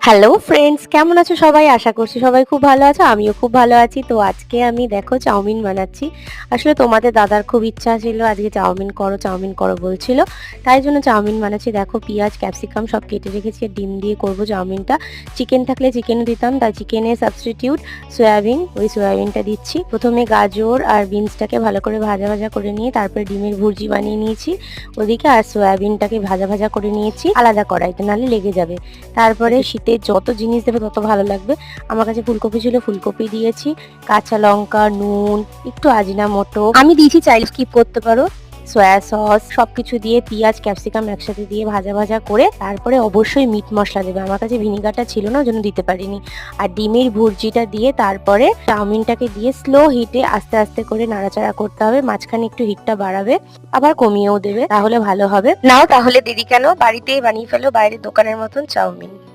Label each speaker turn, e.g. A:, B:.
A: Hello friends, কেমন আছো সবাই? আশা করছি সবাই খুব ভালো আছো, আমিও খুব ভালো আছি। তো আজকে আমি দেখো চাউমিন বানাচ্ছি। আসলে তোমাদের দাদার খুব ইচ্ছা ছিল আজকে চাউমিন করো বলছিল, তাই জন্য চাউমিন বানাচ্ছি। দেখো পেঁয়াজ ক্যাপসিকাম সব কেটে রেখেছি, ডিম দিয়ে করব চাউমিনটা। চিকেন থাকলে চিকেনও দিতাম, তাই চিকেনের সাবস্টিটিউট সয়াবিন, ওই সয়াবিনটা দিচ্ছি। প্রথমে গাজর আর বিনসটাকে ভালো করে ভাজা ভাজা করে নিয়ে তারপরে ডিমের ভুর্জি বানিয়ে নিয়েছি ওদিকে, আর সয়াবিনটাকে ভাজা ভাজা করে নিয়েছি আলাদা কড়াইতে, নাহলে লেগে যাবে। তারপরে শীতে যত জিনিস দেবে তত ভালো লাগবে। আমার কাছে ফুলকপি ছিল, ফুলকপি দিয়েছি, কাঁচা লঙ্কা, নুন, একটু আজিনামোটো আমি দিয়েছি, চাইলে স্কিপ করতে পারো। সয়া সস সবকিছু দিয়ে পেঁয়াজ ক্যাপসিকাম একসাথে দিয়ে ভাজা ভাজা করে তারপরে অবশ্যই মিট মশলা দেবে। আমার কাছে ভিনিগারটা ছিল না, ওই জন্য দিতে পারিনি। আর ডিমের ভুর্জিটা দিয়ে তারপরে চাউমিনটাকে দিয়ে স্লো হিটে আস্তে আস্তে করে নাড়াচাড়া করতে হবে। মাঝখানে একটু হিটটা বাড়াবে, আবার কমিয়েও দেবে, তাহলে ভালো হবে। নাও তাহলে দেরি কেন, বাড়িতেই বানিয়ে ফেলো বাইরের দোকানের মতন চাউমিন।